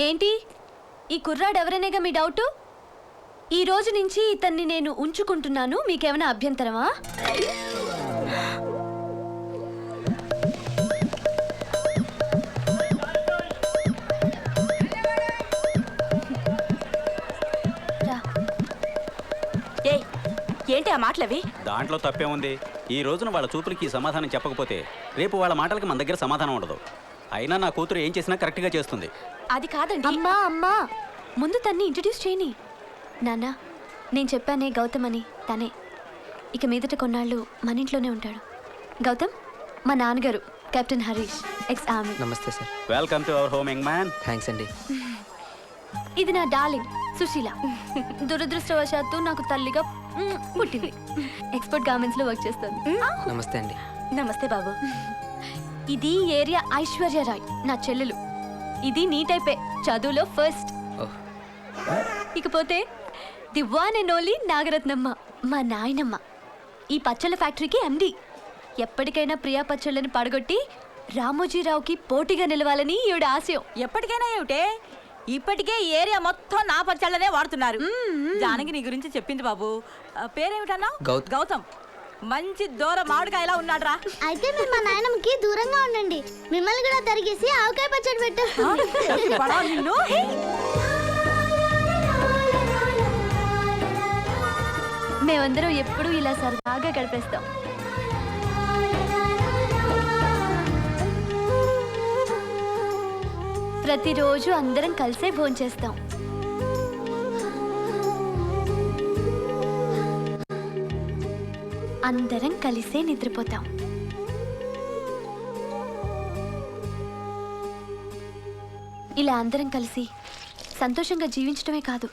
ఏంటి ఈ కుర్రాడు ఎవరనేగా మీ డౌటు? ఈ రోజు నుంచి ఇతన్ని నేను ఉంచుకుంటున్నాను. మీకేమైనా అభ్యంతరమా? ఏంటి ఆ మాటలవి? దాంట్లో తప్పే ఉంది. ఈ రోజున వాళ్ళ చూపులకి సమాధానం చెప్పకపోతే రేపు వాళ్ళ మాటలకి మన దగ్గర సమాధానం ఉండదు. అయినా నా కూతురు ఏం చేసినా కరెక్ట్గా చేస్తుంది. అది కాదండి. అమ్మా ముందు తన్ని ఇంట్రడ్యూస్ చేయని. నాన్న, నేను చెప్పానే గౌతమ్ అని, తనే. ఇక మీదట కొన్నాళ్ళు మన ఇంట్లోనే ఉంటాడు. గౌతమ్ మా నాన్నగారు కెప్టెన్ హరీష్, ఎక్స్ ఆర్మీ. నమస్తే sir. Welcome to our home young man. Thanks అండి. ఇది నా డార్లింగ్ సుశీల. దురదృష్టవశాత్తు నాకు తల్లిగా పుట్టింది. ఎక్స్పోర్ట్ గార్మెంట్స్ లో వర్క్ చేస్తుంది. నమస్తే అండి. నమస్తే బాబు. ఇది ఏరియా ఐశ్వర్య రాయ్, నా చెల్లెలు. ఇది నీ టైపే, చదువులో ఫస్ట్. ఇకపోతే the one and only Nagarathnamma, మా నాయనమ్మ. ఈ పచ్చళ్ళ ఫ్యాక్టరీకి ఎండి. ఎప్పటికైనా ప్రియా పచ్చళ్ళని పడగొట్టి రామోజీరావుకి పోటీగా నిలవాలని ఈవిడ ఆశయం. ఎప్పటికైనా ఏమిటే, ఇప్పటికే ఈ ఏరియా మొత్తం నా పచ్చళ్ళనే వాడుతున్నారు. జానకి నీ గురించి చెప్పింది బాబు. పేరేమిటన్నా? గౌతమ్. మంచి దూర మామిడికాయలా ఉన్నాడ్రా. అయితే మీరు మా నాయనమ్మకి దూరంగా ఉండండి. మిమ్మల్ని కూడా తరిగేసి ఆవకాయ పచ్చడి పెట్టు. మేమందరం ఎప్పుడూ ఇలా సరదాగా గడిపేస్తాం. ప్రతిరోజు అందరం కలిసే భోంచేస్తాం. అందరం కలిసే నిద్రపోతాం. ఇలా అందరం కలిసి సంతోషంగా జీవించడమే కాదు,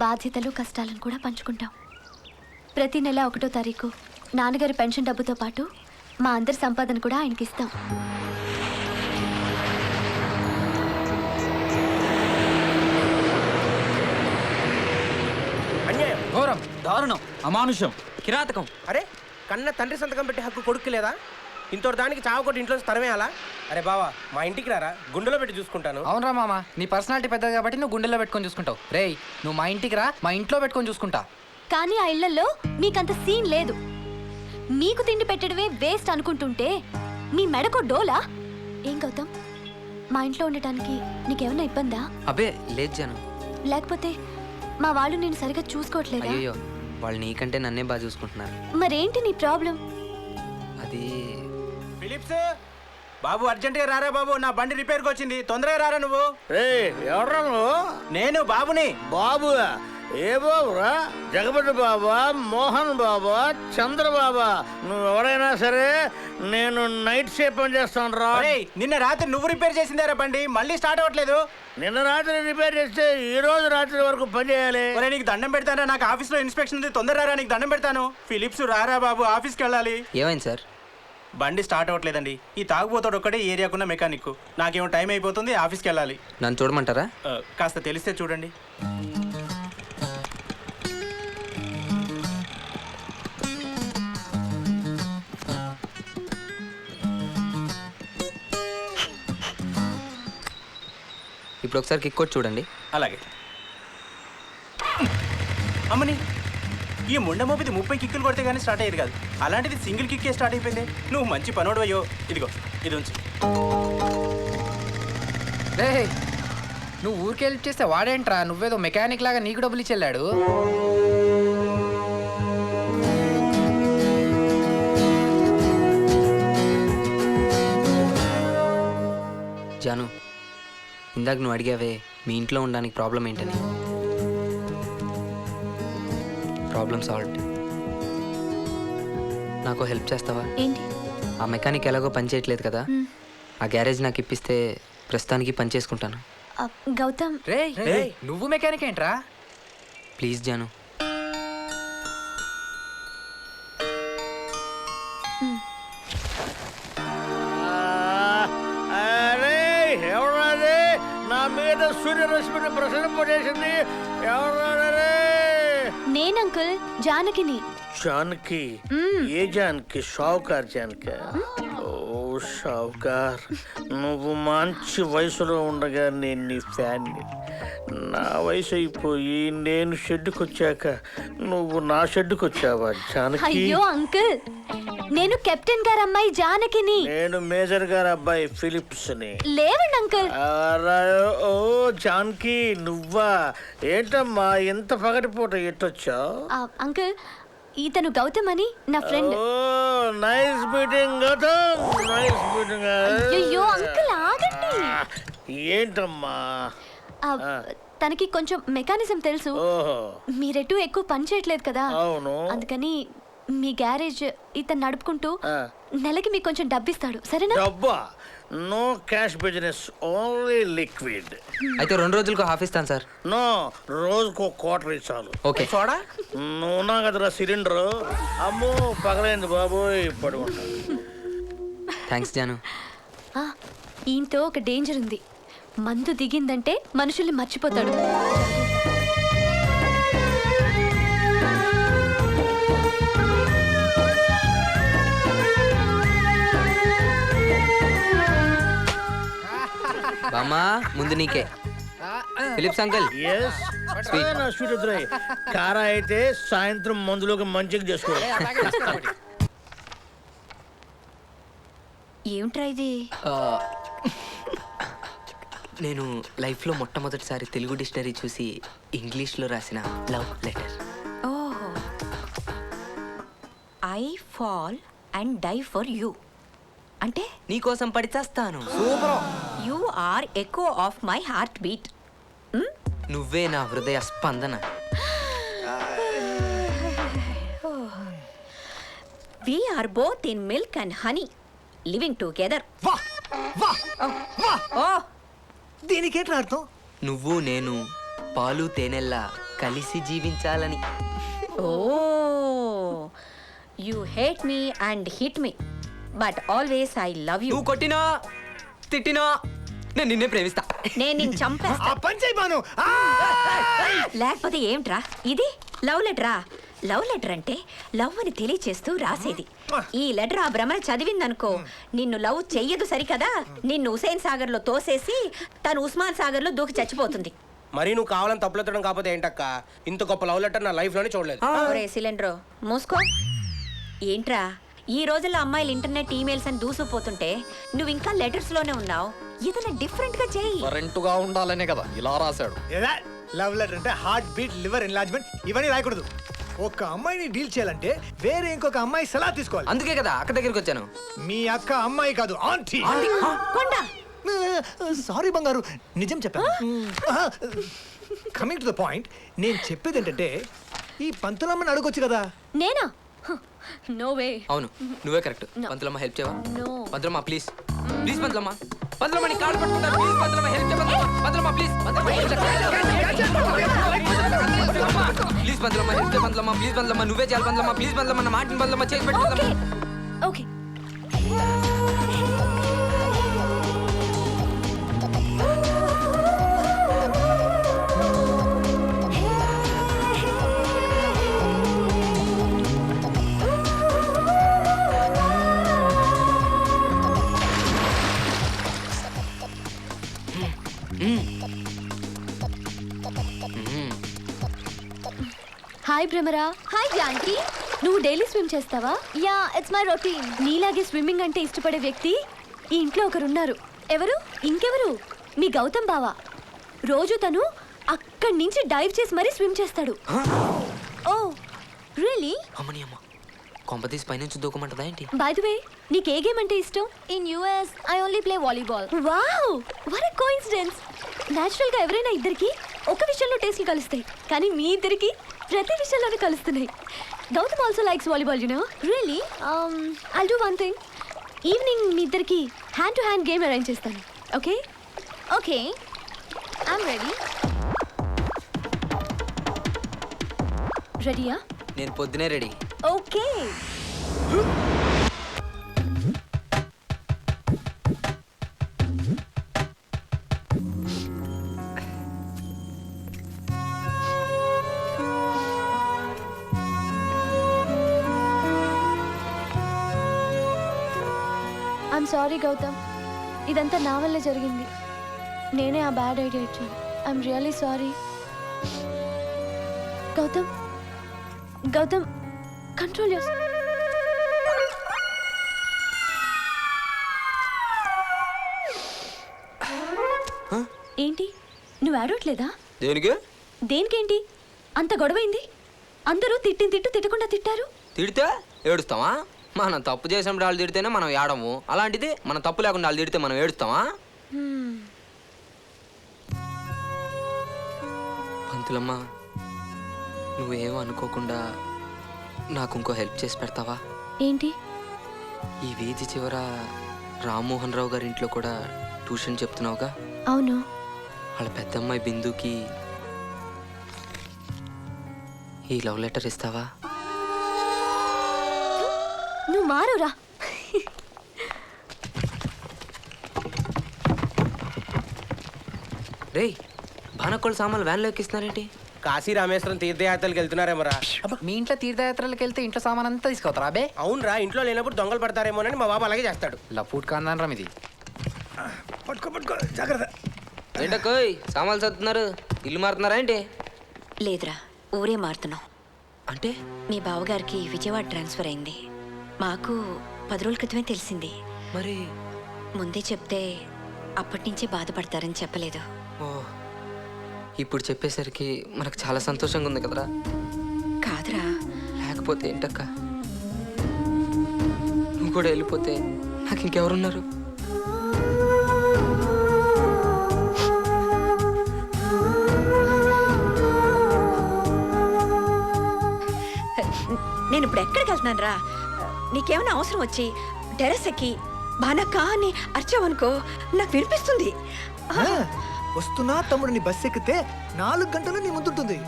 బాధ్యతలు కష్టాలను కూడా పంచుకుంటాం. ప్రతి నెల 1వ తారీఖు నాన్నగారి పెన్షన్ డబ్బుతో పాటు మా అందరి సంపాదన కూడా ఆయనకి ఇస్తాం. ఘోరం, దారుణం, అమానుషం, కిరాతకం. అరే, కన్న తండ్రి సంతకం పెట్టి హక్కు కొడుకు లేదా? ఇంతటి దానికి చావకొట్టి ఇంట్లో తరమేయాలా? అరే బావా, మా ఇంటికి రారా, గుండెలో పెట్టి చూసుకుంటాను. అవునరా మామ, నీ పర్సనాలిటీ పెద్దది కాబట్టి నువ్వు గుండెల్లో పెట్టుకొని చూసుకుంటావు. రేయ్, నువ్వు మా ఇంటికి రా, మా ఇంట్లో పెట్టుకొని చూసుకుంటా. కానీ ఆ ఇళ్లలో మీకంత సీన్ లేదు. మీకు తిండి పెట్టడమే వేస్ట్ అనుకుంటుంటే మీ మెడకో డోలా? ఏం గౌతమ్, మా ఇంట్లో ఉండటానికి నీకేమన్నా ఇబ్బందా? అబ్బే లేదు జాను. లేకపోతే మా వాళ్ళు నేను సరిగా చూసుకోవట్లేదా? అయ్యో, వాళ్ళు నీకంటే నన్నే బాగా చూసుకుంటున్నారు. మరేంటి నీ ప్రాబ్లం? అది ఫిలిప్స్ బాబు, అర్జెంటుగా రారా బాబు, నా బండి రిపేర్కి వచ్చింది, తొందరగా రారా. నువ్వు ఎవరా నువ్వు? నేను బాబుని. బాబు? ఏ బాబురా? జగపతి బాబా, మోహన్ బాబా, చంద్రబాబా? నువ్వు ఎవరైనా సరే నేను నైట్ షిఫ్ట్ పని చేస్తాను రా. నిన్న రాత్రి నువ్వు రిపేర్ చేసిందారా బండి, మళ్ళీ స్టార్ట్ అవ్వట్లేదు. నిన్న రాత్రి రిపేర్ చేస్తే ఈ రోజు రాత్రి వరకు పని చేయాలి. నీకు దండం పెడతానా? నాకు ఆఫీస్లో ఇన్స్పెక్షన్ ఉంది, తొందరగా రా, నీకు దండం పెడతాను. ఫిలిప్స్ రారా బాబు, ఆఫీస్కి వెళ్ళాలి. ఏమైంది సార్? బండి స్టార్ట్ అవ్వట్లేదండి. ఈ తాగుబోతాడు ఒక్కడే ఏరియాకున్న మెకానిక్. నాకేమో టైం అయిపోతుంది, ఆఫీస్కి వెళ్ళాలి. నన్ను చూడమంటారా? కాస్త తెలిస్తే చూడండి. ఇప్పుడు ఒకసారి కిక్ కొట్టి చూడండి. అలాగే. అమ్మని, ఈ ముండమోపిది 30 కిక్కులు కొడితే కానీ స్టార్ట్ అయ్యేది కాదు, అలాంటిది సింగిల్ కిక్కే స్టార్ట్ అయిపోయింది. నువ్వు మంచి పనోడు అయ్యో. ఇదిగో, ఇది ఉంచు. రే, నువ్వు ఊరికి హెల్ప్ చేస్తే వాడేంట్రా, నువ్వేదో మెకానిక్ లాగా నీకు డబ్బులు ఇచ్చి వెళ్ళాడు. జాను, ఇందాక నువ్వు అడిగావే మీ ఇంట్లో ఉండడానికి ప్రాబ్లం ఏంటని. Problem solved. నాకు హెల్ప్ చేస్తావా? ఏంటి? ఆ మెకానిక్ ఎలాగో పని చేయట్లేదు కదా, ఆ గ్యారేజ్ నాకు ఇప్పిస్తే ప్రస్తుతానికి పని చేసుకుంటాను. గౌతమ్, నువ్వు మెకానిక్ ఏంట్రా? ప్లీజ్ జాను. ఎవరది నా మీద సూర్యరశ్మిని ప్రసరింపజేసింది? ఎవరది? నేను అంకుల్, జానకిని. జానకి? ఏ జానకి? షావుకార్ జానకి? ఓ షావుకార్, నువ్వు మంచి వయసులో ఉండగా నేను నీ ఫ్యాన్ని. నా వయసు అయిపోయి నేను షెడ్డుకు వచ్చాక నువ్వు నా షెడ్డుకు వచ్చావా జానకి? అయ్యో అంకుల్, నేను కెప్టెన్ గారు అమ్మాయి జానకిని. నేను మేజర్ గారు అబ్బాయి ఫిలిప్స్ని. లేవండి అంకుల్. ఓ జానకి, నువ్వా? ఏంటమ్మా ఎంత పగటిపూట ఎట్టొచ్చావు? అంకుల్, ఇతను గౌతమ్ అని నా friend. Oh nice meeting Gautam, nice meeting. అయ్యో అంకుల్ ఆగండి. ఏంటమ్మా? ఆ, తనకి కొంచెం మెకానిజం తెలుసు. ఓహో, మీరెటు ఎక్కువ పని చేయట్లేదు కదా, అవును. అందుకని మీ గ్యారేజ్ ఇతను నడుపుకుంటూ ఆ. నెలకి మీకు కొంచెం డబ్బిస్తాడు, సరేనా? డబ్బా? No cash business, only liquid. అయితే 2 రోజులకు హాఫ్ ఇస్తాను సార్. నో, రోజుకో క్వార్టర్ చాలు. ఓకే. నువ్వు నా కదరా సిలిండర్. అమ్మో పగలైంది బాబోయ్, పడుకుంటా. థ్యాంక్స్ జాను. ఆ, ఈయనతో ఒక డేంజర్ ఉంది. మందు దిగిందంటే మనుషుల్ని మర్చిపోతాడు. బామ్మా ముందు నీకే. Philips uncle. ఎస్, నా స్వీట్ వద్దురాయి. కారా అయితే సాయంత్రం మందులోకి మంచిగా చేసుకో. ఏమిట్రా ఇది? నేను లైఫ్లో మొట్టమొదటిసారి తెలుగు డిక్షనరీ చూసి ఇంగ్లీష్లో రాసిన లవ్ లెటర్. ఓహో, I fall and die for you అంటే నీకోసం పడిచేస్తాను. You are echo of my heart beat. నువ్వే నా హృదయ స్పందన. We are both in milk and honey living together. ఓ దీనికేంటి అర్థం? నువ్వు నేను పాలు తేనెల్లా కలిసి జీవించాలని. ఓ you hate me and hit me but always I love you. నువ్వు కొట్టినా తిట్టినా నేను నిన్నే ప్రేమిస్తా. నేను నిన్ను చంపేస్తా. ఆ పని చేయమాను. లేకపోతే ఏమిట్రా ఇది? లవ్ లెటరా? లవ్ లెటర్ అంటే లవ్ అని తెలియచేస్తూ రాసేది. ఈ లెటర్ ఆ భ్రమణ చదివిందనుకో, నిన్ను లవ్ చెయ్యదు సరికదా, నిన్ను హుసేన్ సాగర్ లో తోసేసి తను ఉస్మాన్ సాగర్ లో దూకి చచ్చిపోతుంది. మరి నువ్వు కావాలని తప్పులెత్తడం కాకపోతే ఏంటక్క? ఇంత గొప్ప లవ్ లెటర్ నా లైఫ్ లోనే చూడలేదు. ఒరే సిలిండర్ మూసుకో. ఏంట్రా ఈ రోజుల్లో అమ్మాయిలు ఇంటర్నెట్ ఈమెయిల్స్ అని దూసుకుపోతుంటే నువ్వు ఇంకా లెటర్స్ లోనే ఉన్నావు. ఏదైనా డిఫరెంట్ గా చెయ్యి. రెంటుగా ఉండాలనే కదా ఇలా రాశాడు. లవ్ లెటర్ అంటే హార్ట్ బీట్, లివర్ ఎన్లార్జ్మెంట్ ఇవన్నీ రాయకూడదు. ఒక అమ్మాయిని డీల్ చేయాలంటే వేరే ఇంకొక అమ్మాయి సలహా తీసుకోవాలి. అందుకే కదా అక్క దగ్గరికి వచ్చాను. మీ అక్క అమ్మాయి కాదు, ఆంటీ. కొండ సారీ బంగారు, నిజం చెప్పాను. కమింగ్ టు ద పాయింట్, నేను చెప్పేది ఏంటంటే ఈ పంతులమ్మని అడగొచ్చు కదా. నేనా? No way. అవును నువ్వే కరెక్ట్. పంతులమ్మ హెల్ప్ చేయవా? No. పంతులమ్మ ప్లీజ్ ప్లీజ్ పంతులమ్మ. పంతులమ్మ నీ కాళ్ళు పట్టుకుంటా ప్లీజ్. పంతులమ్మ హెల్ప్ చేయ. పంతులమ్మ ప్లీజ్. ప్లీజ్ పంతులమ్మ హెల్ప్ చేయ. పంతులమ్మ ప్లీజ్. పంతులమ్మ నువ్వే చేయాలి. పంతులమ్మ ప్లీజ్. పంతులమ్మ నా మాటిని పంతులమ్మ చేసి పెట్టు. Okay okay. Hi Bhramara. Hi Janaki. నువ్వు డైలీ స్విమ్ చేస్తావా? Yeah, it's my routine. నీలాగే స్విమ్మింగ్ అంటే ఇష్టపడే వ్యక్తి ఈ ఇంట్లో ఒకరున్నారు. ఎవరు? ఇంకెవరు? మీ గౌతమ్ బావా. రోజు తను అక్కడి నుంచి డైవ్ చేసి మరీ స్విమ్ చేస్తాడు. Oh really? అమ్మని అమ్మ కొంపతీసి పైనుంచి దూకమంటదా ఏంటి? బై ది వే, నీకు ఏ గేమ్ అంటే ఇష్టం? In US I only play volleyball. Wow, what a coincidence. Natural గా ఎవరైనా ఇద్దరికి ఒక విషయంలో టేస్ట్లు కలుస్తాయి, కానీ మీ ఇద్దరికి ప్రతి విషయంలోనే కలుస్తున్నాయి. Gautam also likes volleyball, you know. Really? I'll do one thing. Evening మీ ఇద్దరికి hand to hand game arrange చేస్తాను. ఓకే? Okay, I'm ready. రెడీయా? నేను పొద్దునే ready. Okay. I'm sorry Gautam, ఇదంతా నా వల్లే జరిగింది. నేనే ఆ బ్యాడ్ ఐడియా ఇచ్చాను. I'm really sorry. Gautam, Gautam, control your. ఏంటి నువ్వు ఆడట్లేదా? దేనికి? దేనికేంటి అంత గొడవైంది? అందరూ తిట్టకుండా తిట్టారు. తిడితే ఏడుస్తావా? మనం తప్పు చేసినప్పుడు వాళ్ళు తిడితేనే మనం ఏడము. అలాంటిది మనం తప్పు లేకుండా వాళ్ళు తిడితే మనం ఏడుస్తావా? పంతులమ్మ, నువ్వేమో అనుకోకుండా నాకు ఇంకో హెల్ప్ చేసి పెడతావా? ఏంటి? ఈ వీధి చివర రామ్మోహన్ రావు గారి ఇంట్లో కూడా ట్యూషన్ చెప్తున్నావుగా? అవును. వాళ్ళ పెద్దమ్మాయి బిందుకి ఈ లవ్ లెటర్ ఇస్తావా? నువ్వు మారురా. రేయ్, భానకోళ్ళ సామాన్లు వ్యాన్లో ఎక్కిస్తున్నారేంటి? కాశీ రామేశ్వరం తీర్థయాత్రలకు వెళ్తున్నారేమోరా. మీ ఇంట్లో తీర్థయాత్రలకు వెళ్తే ఇంట్లో సామాన్ అంతా తీసుకొస్తారా అబే? అవునరా, ఇంట్లో లేనప్పుడు దొంగలు పడతారేమోనని మా బాబు అలాగే చేస్తాడు. లపూట్ కాందాన్ రా మీది. పట్టుకో జాగ్రత్త. ఏంటకోయ్ సామాన్లు చదువుతున్నారు? ఇల్లు మారుతున్నారా ఏంటి? లేదురా, ఊరే మారుతున్నాం. అంటే మీ బావగారికి విజయవాడ ట్రాన్స్ఫర్ అయింది. మాకు 10 రోజుల క్రితమే తెలిసింది. మరి ముందే చెప్తే అప్పటి నుంచే బాధపడతారని చెప్పలేదు. ఓ, ఇప్పుడు చెప్పేసరికి మనకు చాలా సంతోషంగా ఉంది కదరా. కాదురా, లేకపోతే ఏంటక్క, నువ్వు కూడా వెళ్ళిపోతే నాకు ఇంకెవరున్నారు? నేను ఇప్పుడు ఎక్కడికి వెళ్తున్నాను రా? నీకేమైనా అవసరం వచ్చి టెర్రస్ ఎక్కి బానక్క అని అర్చావనుకో, నాకు వినిపిస్తుంది. వస్తున్నా తమ్ముడిని బస్ ఎక్కితే 4 గంటలు నీ ముందుంటుంది.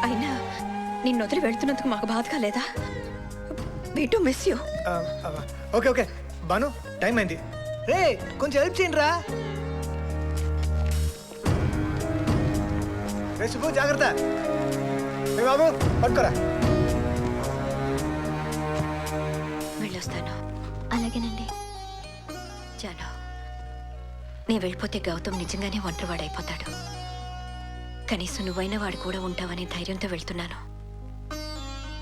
అయినా నిన్ను వదిలి వెళ్తున్నందుకు మాకు బాధగా లేదా? We too miss you. Okay Banu, time అయింది. రే కొంచెం హెల్ప్ చేయండి రా. రే శుభు, జాగ్రత్త. రే బాబు, పట్టుకోరా. వెళ్ళొస్తాను. అలాగేనండి. జాను, నేను వెళ్ళిపోతే గౌతమ్ నిజంగానే ఒంటరివాడైపోతాడు. కనీసం నువ్వైనా వాడు కూడా ఉంటావనే ధైర్యంతో వెళ్తున్నాను.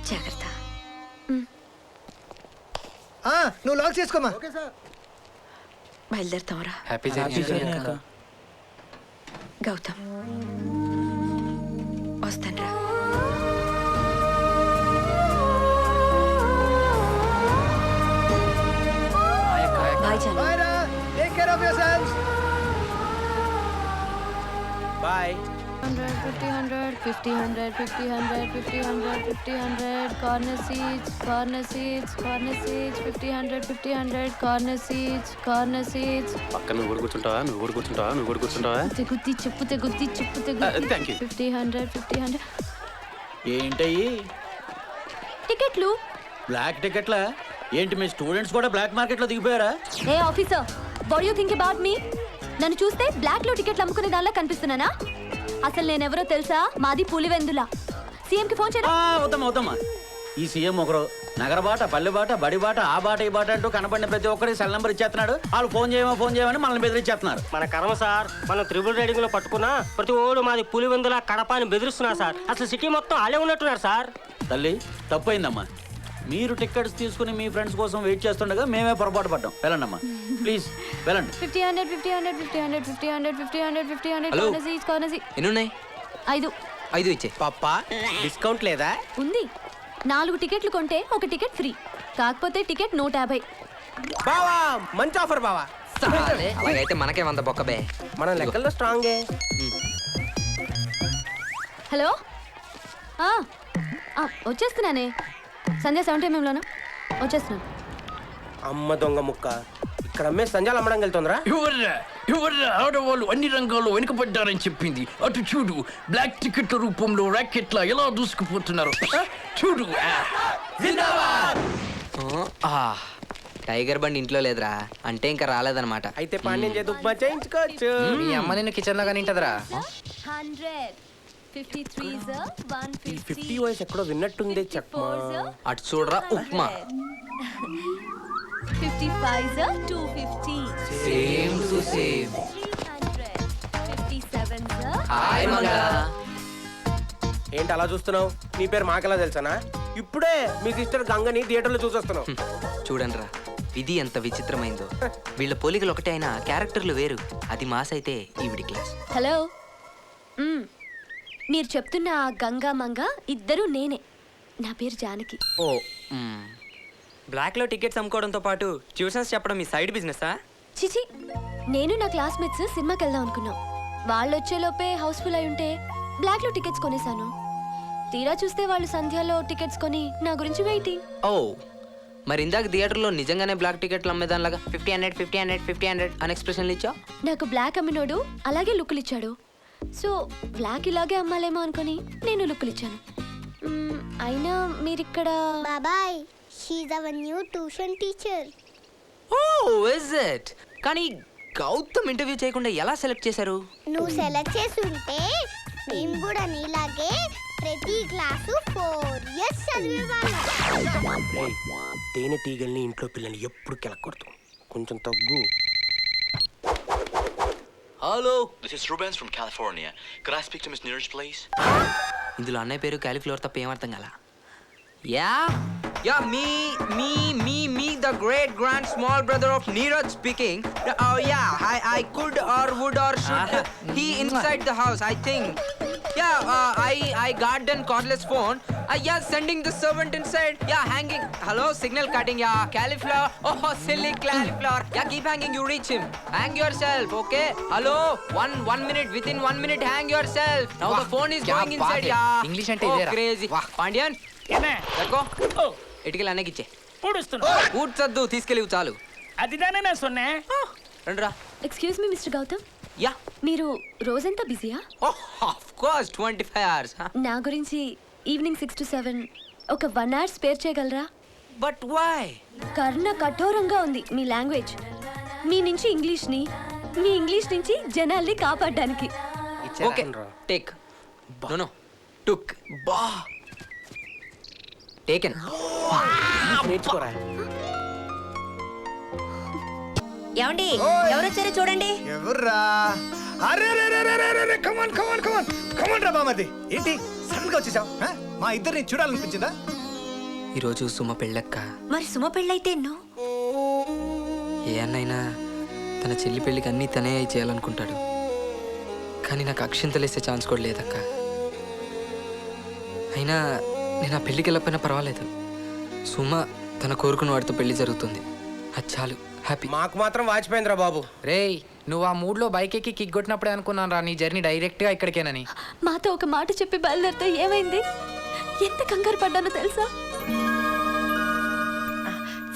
జాగ్రత్త. నువ్వు లాక్ చేసుకోమా. బయలుదేరుతావురా. Happy journey. గౌతమ్, వస్తానురా. బాయ్ జాను. బాయ్ రా. Take care of yourselves. Bye. 100, 50, 100, 50, 100, 50, 100, 50, 100, 50, 100, corner seats, 50, 100, 50, 100, corner seats. పక్కన నువ్వు కూడా కూర్చుంటావా? తెగుద్ది చెప్పు. Thank you. 50, 100, 50, 100. ఏంటయ్యి టికెట్లు. బ్లాక్ టికెట్లా? ఏంటి మీ స్టూడెంట్స్ కూడా బ్లాక్ మార్కెట్లో దిగిపోయారా? ఏ officer, what you think about me? నన్ను చూస్తే బ్లాక్ లో టికెట్లు అమ్ముకునే దానిలా కనిపిస్తున్నానా? అసలు నేనెవరో తెలుసా? మాది పులివెందుల. సీఎం కి ఫోన్ చేయరా. అవుతామా. ఈ సీఎం ఒకరు నగర బాట, పల్లె బాట, బడి బాట, ఆ బాట ఈ బాట అంటూ కనపడిన ప్రతి ఒక్కరికి సెల్ నెంబర్ ఇచ్చేస్తున్నాడు. వాళ్ళు ఫోన్ చేయమని మనల్ని బెదిరించేస్తున్నారు. మన కర్మ సార్, మనం త్రిబుల్ రైడింగ్ లో పట్టుకున్నా ప్రతి ఓడు మాది పులివెందుల కడప అని బెదిరిస్తున్నారు సార్. అసలు సిటీ మొత్తం అలే ఉన్నట్టున్నారు సార్. తల్లి తప్పైందమ్మా. మీరు టికెట్స్ తీసుకుని మీ ఫ్రెండ్స్ కోసం వెయిట్ చేస్తుండగా మేమే పొరపాటు పడ్డాం. వెళ్ళండమ్మా, ప్లీజ్ వెళ్ళండి. 50, 100, 50, 100, 50, 100, 50, 100, 50, 100, 50, 100, హలో. Corner seats. ఎన్ని ఉన్నాయి? 5 ఇచ్చే. పప్పా, డిస్కౌంట్ లేదా? ఉంది. 4 టికెట్లు కొంటే 1 టికెట్ ఫ్రీ. కాకపోతే టికెట్ 150. బావా, మంచి ఆఫర్ బావా. అలాగైతే మనకే 100 బొక్క బే. మన లెక్కల్లో స్ట్రాంగే. హలో, వచ్చేస్తున్నానే. సంధ్య 70mm వచ్చేస్తున్నాను. అమ్మ దొంగ ముక్క, ఇక్కడ అమ్మే సంజాలు అమ్మడం వెళ్తుందిరా. ఎవర్రా ఆడవాళ్ళు అన్ని రంగాల్లో వెనుకబడ్డారని చెప్పింది? అటు చూడు, బ్లాక్ టికెట్ల రూపంలో ర్యాకెట్లా ఎలా దూసుకుపోతున్నారు చూడు. టైగర్ బండి ఇంట్లో లేదురా అంటే ఇంకా రాలేదన్నమాట. అయితే పాండ్యం చేతి ఉప్మా చేయించుకోవచ్చు. మీ అమ్మ నిన్ను కిచెన్ లో కానీ ఉంటదిరా. 100, 53s, 150. 50 వాయిస్ ఎక్కడో విన్నట్టుంది. చెప్పమా. అటు చూడరా upma. 55 250. Same to same. 57 hi Manga. ఏంటి అలా చూస్తున్నావు? నీ పేరు మాకెలా తెలుసానా? ఇప్పుడే మీ సిస్టర్ గంగని థియేటర్లో చూసొస్తున్నావు. చూడండి రా, విధి ఎంత విచిత్రమైందో. వీళ్ళ పోలికలు ఒకటే అయినా క్యారెక్టర్లు వేరు. అది మాస్ అయితే ఈవిడి క్లాస్. హలో. మీరు చెప్తున్న ఆ గంగా మంగ ఇద్దరు నేనే. నా పేరు జానకి. ఓ బ్లాక్లో టికెట్స్ అమ్ముకోవడంతో పాటు ట్యూషన్స్ చెప్పడం మీ సైడ్ బిజినెసా? చిచి, నేను నా క్లాస్మేట్స్ సినిమాకి వెళ్దాం అనుకున్నాం. వాళ్ళు వచ్చేలోపే హౌస్ఫుల్ అయి ఉంటే బ్లాక్లో టికెట్స్ కొనేశాను. తీరా చూస్తే వాళ్ళు సంధ్యలో టికెట్స్ కొని నా గురించి వెయిటింగ్. ఓ మరి ఇందాక థియేటర్లో నిజంగానే బ్లాక్ టికెట్లు అమ్మేదానిలాగా 50 100 అని ఎక్స్ప్రెషన్లు ఇచ్చా. నాకు బ్లాక్ అమ్మినోడు అలాగే లుక్కులు ఇచ్చాడు. సో బ్లాక్ ఇలాగే అమ్మాలేమో అనుకొని నేను లుక్కులు ఇచ్చాను. అయినా మీరిక్కడ బాబాయ్, she our new tuition teacher. Oh is it? కానీ గౌతమ్ ఇంటర్వ్యూ చేయకుండా ఎలా సెలెక్ట్ చేశారు? నువ్వు సెలెక్ట్ చేసి ఉంటే మేము కూడా నీలాగే ప్రతి క్లాసు 4 years చదివేవాళ్ళం. తేనె టీగల్ని ఇంట్లో పిల్లల్ని ఎప్పుడు కెలకూడదు. కొంచెం తగ్గు. Hello, This is Rubens from California. Could I speak to Miss Neeraj, please? ఇందులో అన్నయ్య పేరు క్యాలిఫ్లవర్ తప్ప ఏమర్థం కదా. Yeah yeah me the great grand small brother of Neeraj speaking. Yeah I could or would or should he inside the house I think. I got done cordless phone. Yeah, sending the servant inside. Yeah, hanging. Hello, signal cutting. Yeah, cauliflower. Oh, silly cauliflower. Yeah, keep hanging. You reach him. Hang yourself, okay? Hello, one minute. Within 1 minute, hang yourself. Now the phone is going inside. Yeah. English ante Oh, idera. crazy. Pandian. Let's go. ఇటుకలు అన్నకి ఇచ్చే. కూర్చొద్దు, తీసుకెళ్ళి చాలు. రండిరా. Excuse me mister Gautam. Yeah, మీరు రోజంతా బిజీయా? Of course 25 hours. నా గురించి ఈవినింగ్ 6 to 7 ఒక 1 hour స్పేర్ చేయగలరా? But why? కర్ణ కఠోరంగా ఉంది మీ లాంగ్వేజ్. మీ నుంచి ఇంగ్లీష్ని, మీ ఇంగ్లీష్ నుంచి జనాల్ని కాపాడడానికి. Okay, take. నో టుక్. బా టేకెన్. నేర్చుకోరా. ఏమండి, ఎవరు వచ్చారో చూడండి. ఎవర్రా? అరే కమాన్ కమాన్ కమాన్ కమాన్ రా బామర్ది. ఏంటి సడన్ గా వచ్చేసావు? మా ఇద్దరిని చూడాలనిపించిందా? ఈరోజు సుమ పెళ్ళక్క. మరి సుమ పెళ్ళైతే ఎన్నో? ఏ అన్నైనా తన చెల్లి పెళ్ళికి అన్నీ తనే చేయాలనుకుంటాడు. కానీ నాకు అక్షింతలేసే ఛాన్స్ కూడా లేదక్క. అయినా నేను ఆ పెళ్ళికి వెళ్ళకపోయినా పర్వాలేదు. సుమ తన కోరుకున్న వాడితో పెళ్లి జరుగుతుంది. అది చాలు, హ్యాపీ. మాకు మాత్రం వాచిపోయిందిరా బాబు. రేయ్, నువ్వు ఆ మూడ్లో బైక్ ఎక్కి కిక్ కొట్టినప్పుడే అనుకున్నాను రా నీ జర్నీ డైరెక్ట్గా ఇక్కడికేనని. మాతో ఒక మాట చెప్పి బయలుదేరితే ఏమైంది? ఎంత కంగారు పడ్డానో తెలుసా?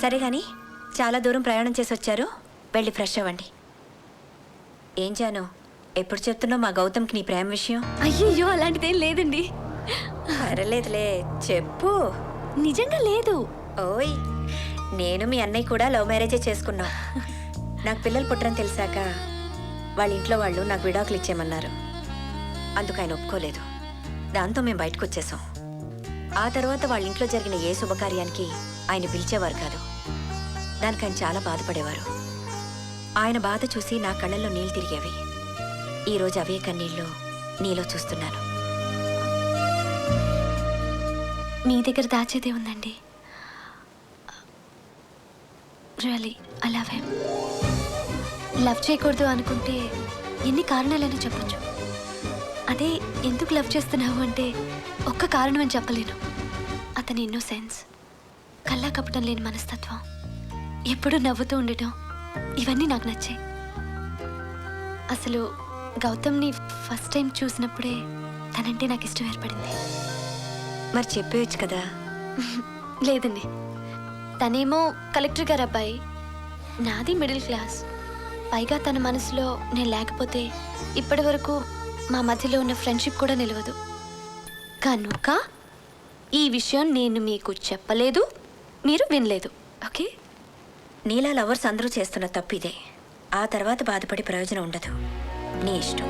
సరే గాని, చాలా దూరం ప్రయాణం చేసి వచ్చారు, వెళ్ళి ఫ్రెష్ అవ్వండి. ఏం జాను, ఎప్పుడు చెప్తున్నావు మా గౌతమ్కి నీ ప్రేమ విషయం? అయ్యయ్యో, అలాంటిదేం లేదండి. పర్లేదులే, చెప్పు. నిజంగా లేదు. ఓయ్, నేను మీ అన్నయ్య కూడా లవ్ మ్యారేజే చేసుకున్నాం. నాకు పిల్లలు పుట్టరని తెలిసాక వాళ్ళ ఇంట్లో వాళ్ళు నాకు విడాకులు ఇచ్చేయమన్నారు. అందుకు ఆయన ఒప్పుకోలేదు. దాంతో మేము బయటకు వచ్చేసాం. ఆ తర్వాత వాళ్ళ ఇంట్లో జరిగిన ఏ శుభకార్యానికి ఆయన పిలిచేవారు కాదు. దానికి ఆయన చాలా బాధపడేవారు. ఆయన బాధ చూసి నా కళ్ళల్లో నీళ్ళు తిరిగేవి. ఈరోజు అవే కన్నీళ్ళు నీలో చూస్తున్నాను. మీ దగ్గర దాచేదే ఉందండి. Really I love him. Love చేయకూడదు అనుకుంటే ఎన్ని కారణాలని చెప్పొచ్చు. అదే ఎందుకు లవ్ చేస్తున్నావు అంటే ఒక్క కారణం అని చెప్పలేను. అతని ఇన్నోసెన్స్, కల్లా కప్పటం లేని మనస్తత్వం, ఎప్పుడూ నవ్వుతూ ఉండటం, ఇవన్నీ నాకు నచ్చాయి. అసలు గౌతమ్ని ఫస్ట్ టైం చూసినప్పుడే తనంటే నాకు ఇష్టం ఏర్పడింది. మరి చెప్పేయచ్చు కదా. లేదండి, తనేమో కలెక్టర్ గారు అబ్బాయి, నాది మిడిల్ క్లాస్. పైగా తన మనసులో నేను లేకపోతే ఇప్పటి వరకు మా మధ్యలో ఉన్న ఫ్రెండ్షిప్ కూడా నిలవదు. కనుక ఈ విషయం నేను మీకు చెప్పలేదు, మీరు వినలేదు. ఓకే? నీలా లవర్స్ అందరూ చేస్తున్న తప్పు ఇదే. ఆ తర్వాత బాధపడి ప్రయోజనం ఉండదు. నీ ఇష్టం.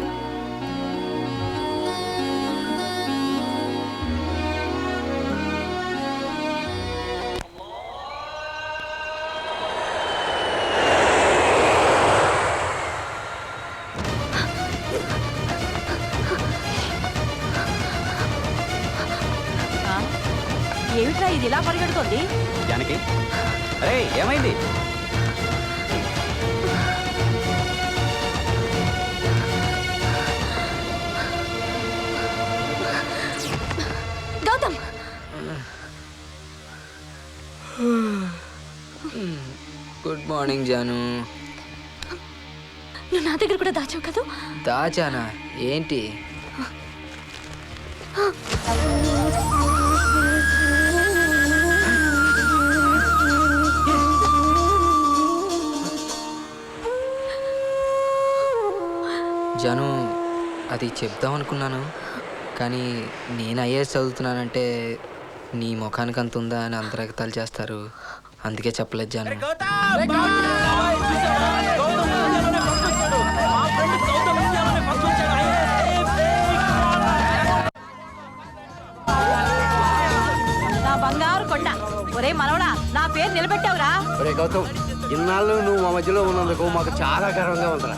ఏమిట్రా ఇది ఇలా పరిగెడుతోంది? జానకి అరే ఏమైంది? Gautam, good morning Janu. నువ్వు నా దగ్గర కూడా దాచావు కదా? దాచానా? ఏంటి? జాను, అది చెప్దాం అనుకున్నాను, కానీ నేను ఐఏఎస్ చదువుతున్నానంటే నీ ముఖానికి అంత ఉందా అని అంతరగతాలు చేస్తారు, అందుకే చెప్పలేదు జాను. నా బంగారు కొండ, ఒరే మనవడా, నా పేరు నిలబెట్టావురా. ఒరే గౌతమ్, ఇన్నాళ్ళు నువ్వు మా మధ్యలో ఉన్నందుకు మాకు చాలా గర్వంగా ఉందిరా.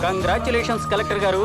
కంగ్రాచులేషన్స్ కలెక్టర్ గారు.